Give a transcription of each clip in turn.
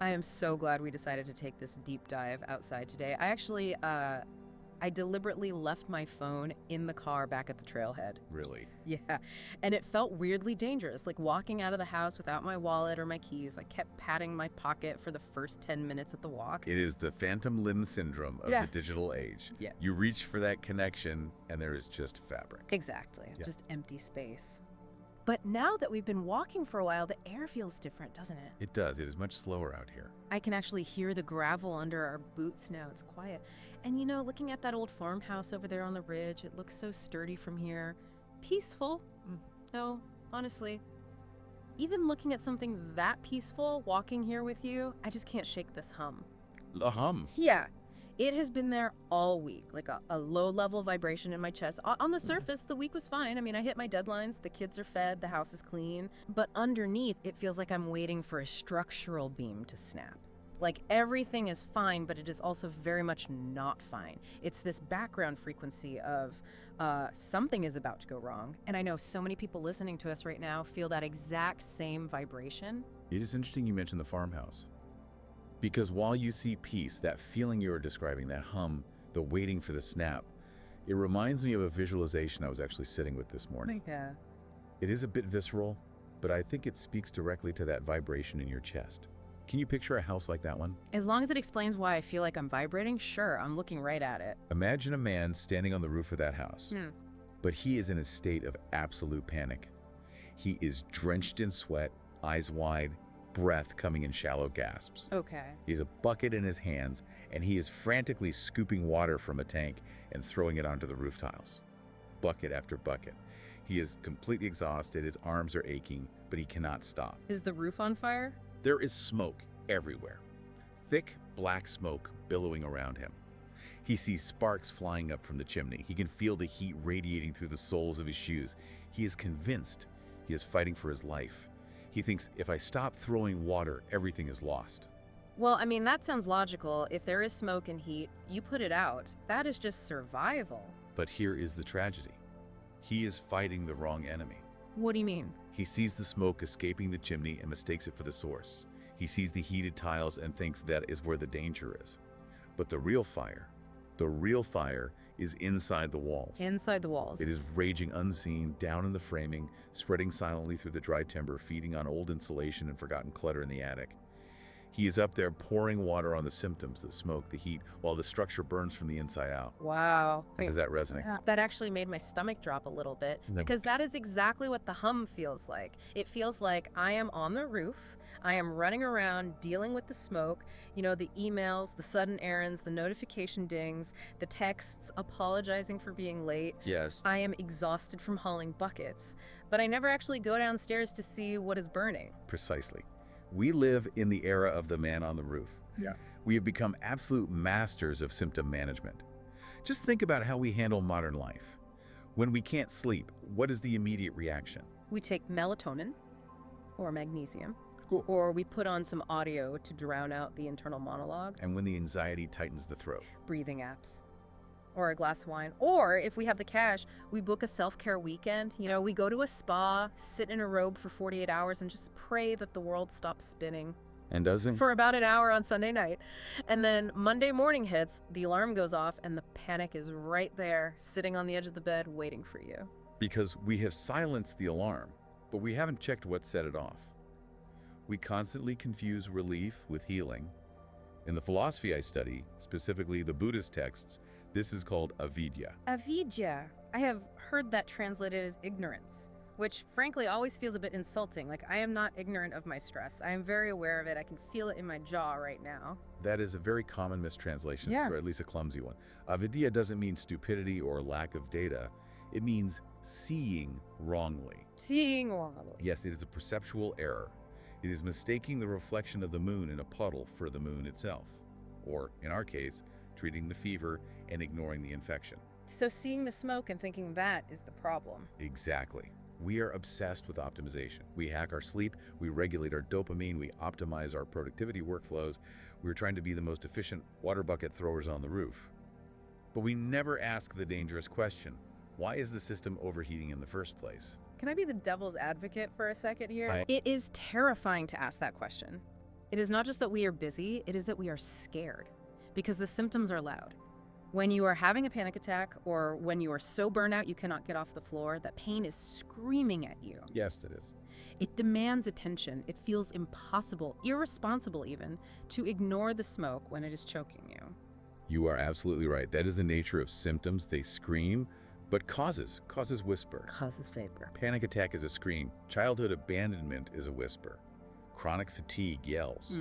I am so glad we decided to take this deep dive outside today. I deliberately left my phone in the car back at the trailhead. Really? Yeah, and it felt weirdly dangerous, like walking out of the house without my wallet or my keys. I kept patting my pocket for the first 10 minutes of the walk. It is the phantom limb syndrome of Yeah. the digital age. Yeah. You reach for that connection, and there is just fabric. Exactly, Yeah. just empty space. But now that we've been walking for a while, the air feels different, doesn't it? It does. It is much slower out here. I can actually hear the gravel under our boots now. It's quiet. And you know, looking at that old farmhouse over there on the ridge, it looks so sturdy from here. Peaceful. No, honestly. Even looking at something that peaceful, walking here with you, I just can't shake this hum. The hum. Yeah. It has been there all week, like a low-level vibration in my chest. On the surface, the week was fine. I mean, I hit my deadlines, the kids are fed, the house is clean. But underneath, it feels like I'm waiting for a structural beam to snap. Like everything is fine, but it is also very much not fine. It's this background frequency of something is about to go wrong. And I know so many people listening to us right now feel that exact same vibration. It is interesting you mentioned the farmhouse. Because while you see peace, that feeling you are describing, that hum, the waiting for the snap, it reminds me of a visualization I was actually sitting with this morning. Yeah. It is a bit visceral, but I think it speaks directly to that vibration in your chest. Can you picture a house like that one? As long as it explains why I feel like I'm vibrating, sure, I'm looking right at it. Imagine a man standing on the roof of that house, but he is in a state of absolute panic. He is drenched in sweat, eyes wide, breath coming in shallow gasps. Okay. He has a bucket in his hands, and he is frantically scooping water from a tank and throwing it onto the roof tiles. Bucket after bucket. He is completely exhausted, his arms are aching, but he cannot stop. Is the roof on fire? There is smoke everywhere. Thick, black smoke billowing around him. He sees sparks flying up from the chimney. He can feel the heat radiating through the soles of his shoes. He is convinced he is fighting for his life. He thinks, if I stop throwing water, everything is lost. Well, I mean, that sounds logical. If there is smoke and heat, you put it out. That is just survival. But here is the tragedy. He is fighting the wrong enemy. What do you mean? He sees the smoke escaping the chimney and mistakes it for the source. He sees the heated tiles and thinks that is where the danger is. But the real fire is inside the walls. Inside the walls. It is raging unseen, down in the framing, spreading silently through the dry timber, feeding on old insulation and forgotten clutter in the attic. He is up there pouring water on the symptoms, the smoke, the heat, while the structure burns from the inside out. Wow. Does that resonate? That actually made my stomach drop a little bit, because that is exactly what the hum feels like. It feels like I am on the roof, I am running around dealing with the smoke, you know, the emails, the sudden errands, the notification dings, the texts apologizing for being late. Yes. I am exhausted from hauling buckets, but I never actually go downstairs to see what is burning. Precisely. We live in the era of the man on the roof. Yeah. We have become absolute masters of symptom management. Just think about how we handle modern life. When we can't sleep, what is the immediate reaction? We take melatonin or magnesium, Cool. or we put on some audio to drown out the internal monologue, And when the anxiety tightens the throat? breathing apps, or a glass of wine. Or if we have the cash, we book a self-care weekend. You know, we go to a spa, sit in a robe for 48 hours and just pray that the world stops spinning And doesn't? for about an hour on Sunday night. And then Monday morning hits, the alarm goes off, and the panic is right there, sitting on the edge of the bed, waiting for you. Because we have silenced the alarm, but we haven't checked what set it off. We constantly confuse relief with healing. In the philosophy I study, specifically the Buddhist texts, this is called avidya. Avidya. I have heard that translated as ignorance, which frankly always feels a bit insulting. Like, I am not ignorant of my stress. I am very aware of it. I can feel it in my jaw right now. That is a very common mistranslation, Yeah. or at least a clumsy one. Avidya doesn't mean stupidity or lack of data. It means seeing wrongly. Seeing wrongly. Yes, it is a perceptual error. It is mistaking the reflection of the moon in a puddle for the moon itself. Or, in our case, treating the fever and ignoring the infection. So seeing the smoke and thinking that is the problem. Exactly. We are obsessed with optimization. We hack our sleep, we regulate our dopamine, we optimize our productivity workflows. We're trying to be the most efficient water bucket throwers on the roof. But we never ask the dangerous question: why is the system overheating in the first place? Can I be the devil's advocate for a second here? I- It is terrifying to ask that question. It is not just that we are busy, it is that we are scared because the symptoms are loud. When you are having a panic attack or when you are so burnt out you cannot get off the floor, that pain is screaming at you. Yes, it is. It demands attention. It feels impossible, irresponsible even, to ignore the smoke when it is choking you. You are absolutely right. That is the nature of symptoms. They scream, but causes whisper. Causes vapor. Panic attack is a scream. Childhood abandonment is a whisper. Chronic fatigue yells.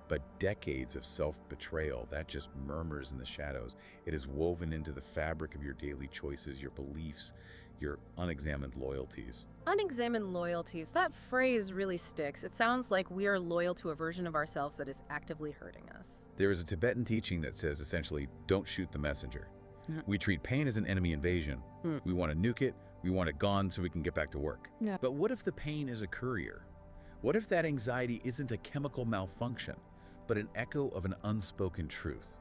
But decades of self-betrayal, that just murmurs in the shadows. It is woven into the fabric of your daily choices, your beliefs, your unexamined loyalties. Unexamined loyalties, that phrase really sticks. It sounds like we are loyal to a version of ourselves that is actively hurting us. There is a Tibetan teaching that says essentially, don't shoot the messenger. We treat pain as an enemy invasion. We want to nuke it, we want it gone so we can get back to work. But what if the pain is a courier? What if that anxiety isn't a chemical malfunction, but an echo of an unspoken truth?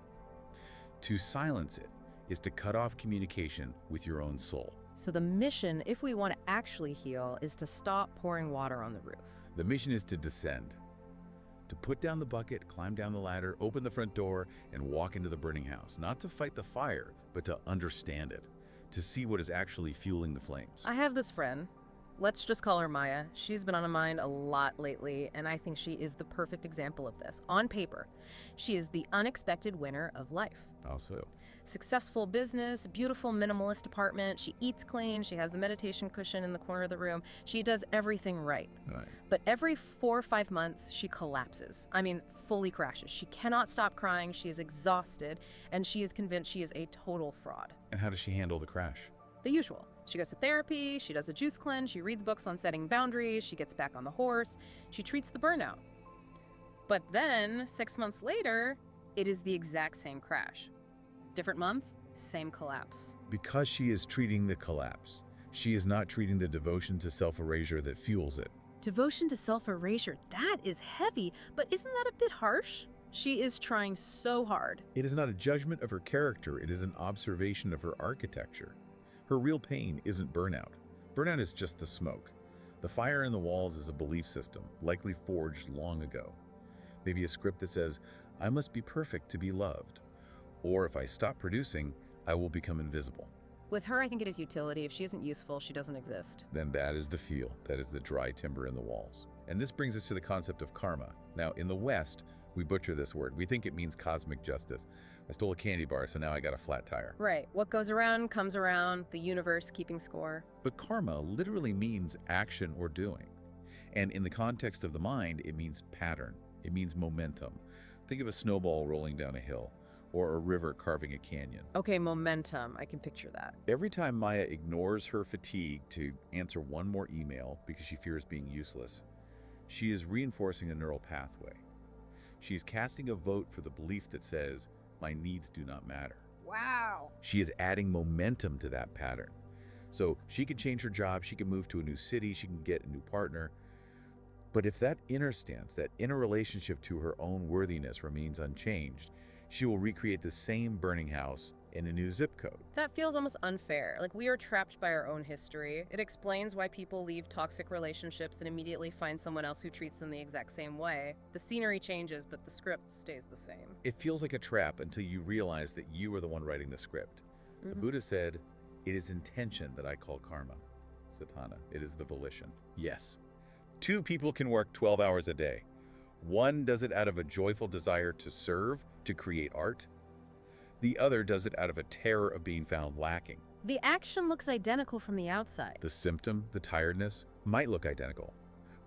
To silence it is to cut off communication with your own soul. So the mission, if we want to actually heal, is to stop pouring water on the roof. The mission is to descend, to put down the bucket, climb down the ladder, open the front door, and walk into the burning house. Not to fight the fire, but to understand it, to see what is actually fueling the flames. I have this friend. Let's just call her Maya. She's been on my mind a lot lately, and I think she is the perfect example of this. On paper, she is the unexpected winner of life. How so? Successful business, beautiful minimalist apartment, she eats clean, she has the meditation cushion in the corner of the room. She does everything right. But every 4 or 5 months, she collapses. I mean, fully crashes. She cannot stop crying, she is exhausted, and she is convinced she is a total fraud. And how does she handle the crash? The usual. She goes to therapy, she does a juice cleanse, she reads books on setting boundaries, she gets back on the horse, she treats the burnout. But then, 6 months later, it is the exact same crash. Different month, same collapse. Because she is treating the collapse. She is not treating the devotion to self-erasure that fuels it. Devotion to self-erasure, that is heavy, but isn't that a bit harsh? She is trying so hard. It is not a judgment of her character, it is an observation of her architecture. Her real pain isn't burnout. Burnout is just the smoke. The fire in the walls is a belief system, likely forged long ago. Maybe a script that says, I must be perfect to be loved. Or if I stop producing, I will become invisible. With her, I think it is utility. If she isn't useful, she doesn't exist. Then that is the feel, that is the dry timber in the walls. And this brings us to the concept of karma. Now, in the West, we butcher this word. We think it means cosmic justice. I stole a candy bar, so now I got a flat tire. Right. What goes around comes around, the universe keeping score. But karma literally means action or doing. And in the context of the mind, it means pattern. It means momentum. Think of a snowball rolling down a hill, or a river carving a canyon. Okay, momentum. I can picture that. Every time Maya ignores her fatigue to answer one more email because she fears being useless, she is reinforcing a neural pathway. She is casting a vote for the belief that says, my needs do not matter. Wow. She is adding momentum to that pattern. So she can change her job, she can move to a new city, she can get a new partner. But if that inner stance, that inner relationship to her own worthiness remains unchanged, she will recreate the same burning house in a new zip code. That feels almost unfair. Like we are trapped by our own history. It explains why people leave toxic relationships and immediately find someone else who treats them the exact same way. The scenery changes, but the script stays the same. It feels like a trap until you realize that you are the one writing the script. The Buddha said, it is intention that I call karma. Satana, it is the volition. Yes. 2 people can work 12 hours a day. One does it out of a joyful desire to serve, to create art. The other does it out of a terror of being found lacking. The action looks identical from the outside. The symptom, the tiredness, might look identical,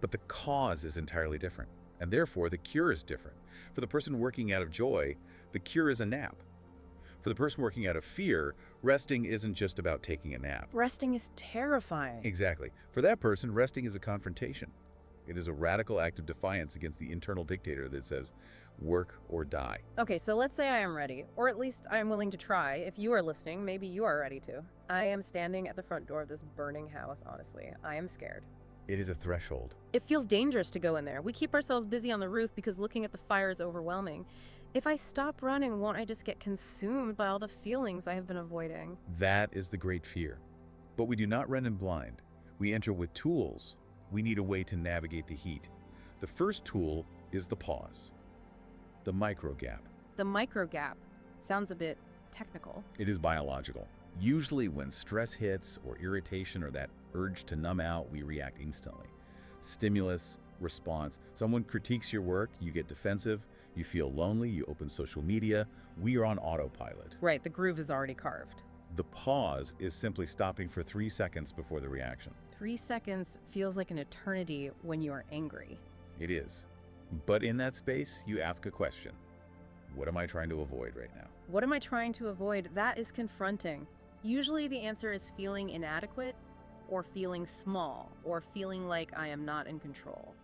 but the cause is entirely different, and therefore the cure is different. For the person working out of joy, the cure is a nap. For the person working out of fear, resting isn't just about taking a nap. Resting is terrifying. Exactly. For that person, resting is a confrontation. It is a radical act of defiance against the internal dictator that says, work or die. Okay, so let's say I am ready, or at least I am willing to try. If you are listening, maybe you are ready to. I am standing at the front door of this burning house, honestly. I am scared. It is a threshold. It feels dangerous to go in there. We keep ourselves busy on the roof because looking at the fire is overwhelming. If I stop running, won't I just get consumed by all the feelings I have been avoiding? That is the great fear. But we do not run in blind. We enter with tools. We need a way to navigate the heat. The first tool is the pause, the micro gap. The micro gap sounds a bit technical. It is biological. Usually when stress hits or irritation or that urge to numb out, we react instantly. Stimulus, response. Someone critiques your work, you get defensive, you feel lonely, you open social media. We are on autopilot. Right, the groove is already carved. The pause is simply stopping for 3 seconds before the reaction. 3 seconds feels like an eternity when you are angry. It is. But in that space, you ask a question. What am I trying to avoid right now? What am I trying to avoid? That is confronting. Usually the answer is feeling inadequate, or feeling small, or feeling like I am not in control.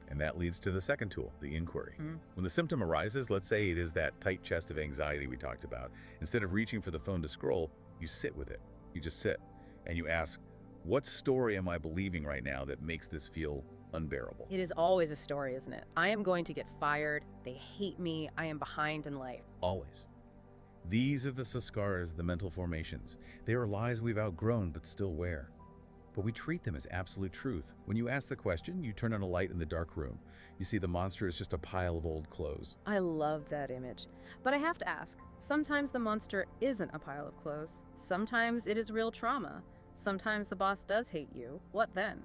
And that leads to the second tool, the inquiry. When the symptom arises, let's say it is that tight chest of anxiety we talked about, instead of reaching for the phone to scroll, you sit with it. You just sit and you ask, what story am I believing right now that makes this feel unbearable? It is always a story, isn't it? I am going to get fired. They hate me. I am behind in life. Always. These are the saskaras, the mental formations. They are lies we've outgrown but still wear. But we treat them as absolute truth. When you ask the question, you turn on a light in the dark room. You see the monster is just a pile of old clothes. I love that image. But I have to ask, sometimes the monster isn't a pile of clothes. Sometimes it is real trauma. Sometimes the boss does hate you. What then?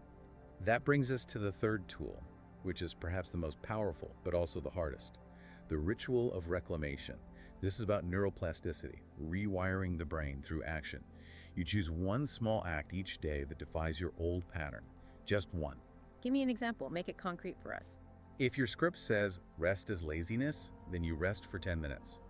That brings us to the third tool, which is perhaps the most powerful, but also the hardest. The ritual of reclamation. This is about neuroplasticity, rewiring the brain through action. You choose one small act each day that defies your old pattern. Just one. Give me an example. Make it concrete for us. If your script says rest is laziness, then you rest for 10 minutes.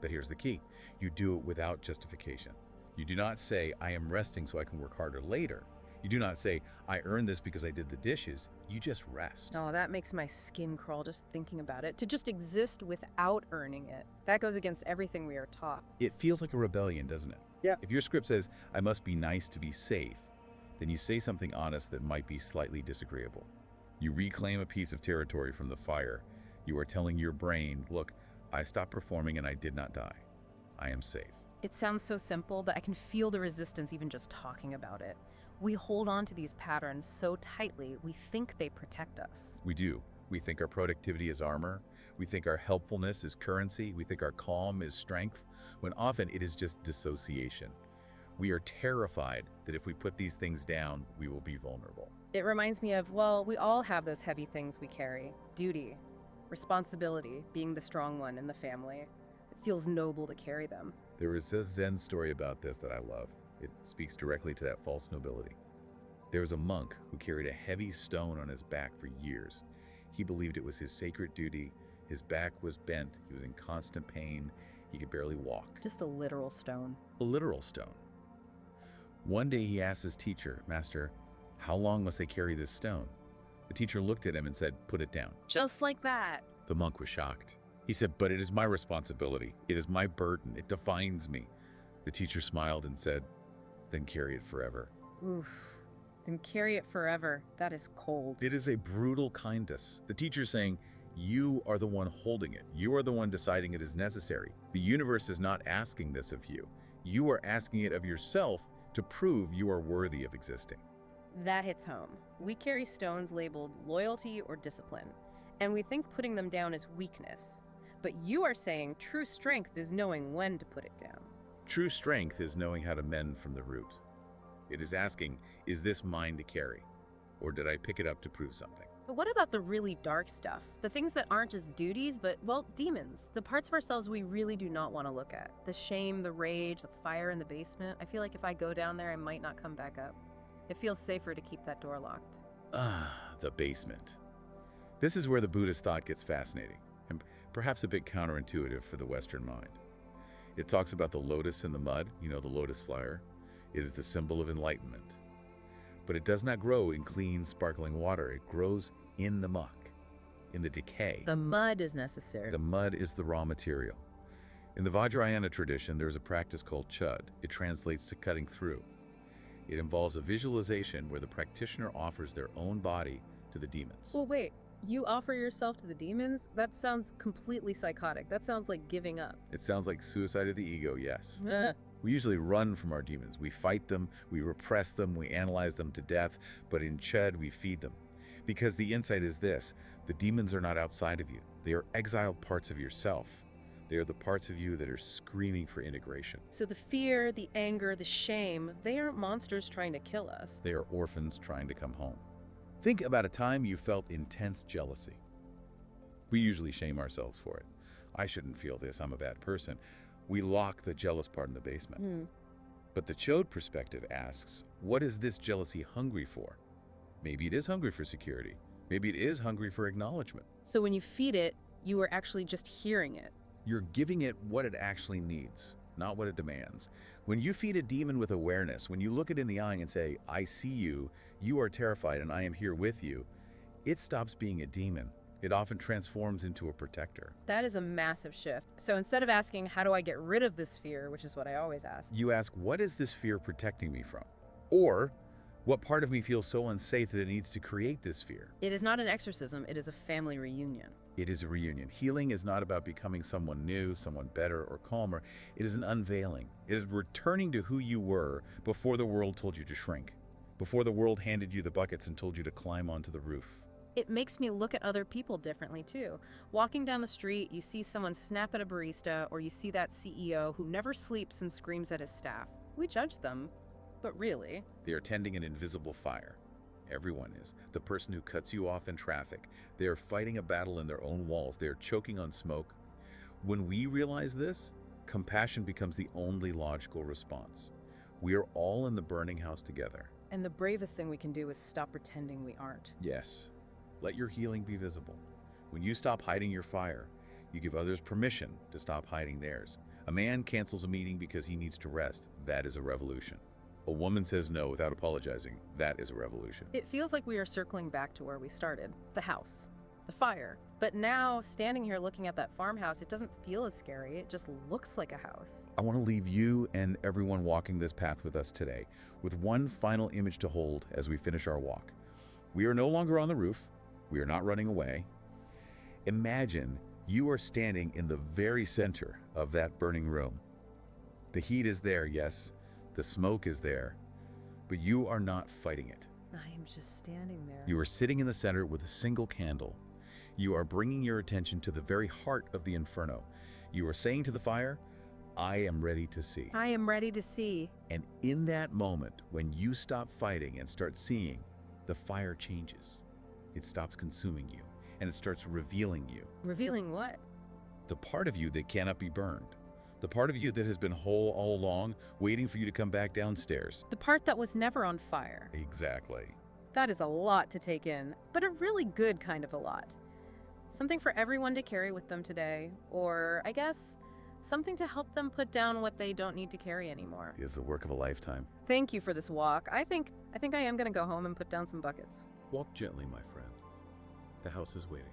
But here's the key. You do it without justification. You do not say, I am resting so I can work harder later. You do not say, I earned this because I did the dishes. You just rest. Oh, that makes my skin crawl just thinking about it. To just exist without earning it. That goes against everything we are taught. It feels like a rebellion, doesn't it? Yeah. If your script says, I must be nice to be safe, then you say something honest that might be slightly disagreeable. You reclaim a piece of territory from the fire. You are telling your brain, look, I stopped performing and I did not die. I am safe. It sounds so simple, but I can feel the resistance even just talking about it. We hold on to these patterns so tightly, we think they protect us. We do. We think our productivity is armor. We think our helpfulness is currency. We think our calm is strength, when often it is just dissociation. We are terrified that if we put these things down, we will be vulnerable. It reminds me of, well, we all have those heavy things we carry. Duty, responsibility, being the strong one in the family. It feels noble to carry them. There is a Zen story about this that I love. It speaks directly to that false nobility. There was a monk who carried a heavy stone on his back for years. He believed it was his sacred duty. His back was bent. He was in constant pain. He could barely walk. Just a literal stone. A literal stone. One day he asked his teacher, Master, how long must I carry this stone? The teacher looked at him and said, put it down. Just like that. The monk was shocked. He said, but it is my responsibility. It is my burden. It defines me. The teacher smiled and said, then carry it forever. Oof. Then carry it forever. That is cold. It is a brutal kindness. The teacher saying, you are the one holding it. You are the one deciding it is necessary. The universe is not asking this of you. You are asking it of yourself to prove you are worthy of existing. That hits home. We carry stones labeled loyalty or discipline, and we think putting them down is weakness. But you are saying true strength is knowing when to put it down. True strength is knowing how to mend from the root. It is asking, is this mine to carry? Or did I pick it up to prove something? But what about the really dark stuff? The things that aren't just duties, but, well, demons. The parts of ourselves we really do not want to look at. The shame, the rage, the fire in the basement. I feel like if I go down there, I might not come back up. It feels safer to keep that door locked. The basement. This is where the Buddhist thought gets fascinating, and perhaps a bit counterintuitive for the Western mind. It talks about the lotus in the mud, you know, the lotus flower. It is the symbol of enlightenment. But it does not grow in clean, sparkling water. It grows in the muck, in the decay. The mud is necessary. The mud is the raw material. In the Vajrayana tradition, there is a practice called chud. It translates to cutting through. It involves a visualization where the practitioner offers their own body to the demons. Well, wait. You offer yourself to the demons? That sounds completely psychotic. That sounds like giving up. It sounds like suicide of the ego, yes. We usually run from our demons. We fight them, we repress them, we analyze them to death, but in chud, we feed them. Because the insight is this: the demons are not outside of you. They are exiled parts of yourself. They are the parts of you that are screaming for integration. So the fear, the anger, the shame, they aren't monsters trying to kill us. They are orphans trying to come home. Think about a time you felt intense jealousy. We usually shame ourselves for it. I shouldn't feel this, I'm a bad person. We lock the jealous part in the basement. But the Chode perspective asks, what is this jealousy hungry for? Maybe it is hungry for security. Maybe it is hungry for acknowledgement. So when you feed it, you are actually just hearing it. You're giving it what it actually needs, not what it demands. When you feed a demon with awareness, when you look it in the eye and say, I see you, you are terrified, and I am here with you, it stops being a demon. It often transforms into a protector. That is a massive shift. So instead of asking, how do I get rid of this fear, which is what I always ask, You ask, what is this fear protecting me from? Or, what part of me feels so unsafe that it needs to create this fear? it is not an exorcism, it is a family reunion. It is a reunion. Healing is not about becoming someone new, someone better, or calmer. It is an unveiling. It is returning to who you were before the world told you to shrink, before the world handed you the buckets and told you to climb onto the roof. It makes me look at other people differently too. Walking down the street, you see someone snap at a barista, or you see that CEO who never sleeps and screams at his staff. We judge them, but really, They are tending an invisible fire. Everyone is. The person who cuts you off in traffic. They are fighting a battle in their own walls. They are choking on smoke. When we realize this, compassion becomes the only logical response. We are all in the burning house together. and the bravest thing we can do is stop pretending we aren't. Yes, let your healing be visible. When you stop hiding your fire, you give others permission to stop hiding theirs. A man cancels a meeting because he needs to rest. That is a revolution. A woman says no without apologizing. That is a revolution. It feels like we are circling back to where we started, the house, the fire. But now, standing here looking at that farmhouse, it doesn't feel as scary. It just looks like a house. I want to leave you and everyone walking this path with us today with one final image to hold as we finish our walk. We are no longer on the roof. We are not running away. Imagine you are standing in the very center of that burning room. The heat is there, yes. The smoke is there. But you are not fighting it. I am just standing there. You are sitting in the center with a single candle. You are bringing your attention to the very heart of the inferno. You are saying to the fire, I am ready to see. I am ready to see. And in that moment, when you stop fighting and start seeing, the fire changes. It stops consuming you, and it starts revealing you. Revealing what? The part of you that cannot be burned. The part of you that has been whole all along, waiting for you to come back downstairs. The part that was never on fire. Exactly. That is a lot to take in, but a really good kind of a lot. Something for everyone to carry with them today, or I guess, something to help them put down what they don't need to carry anymore. It is the work of a lifetime. Thank you for this walk. I think I am gonna go home and put down some buckets. Walk gently, my friend. The house is waiting.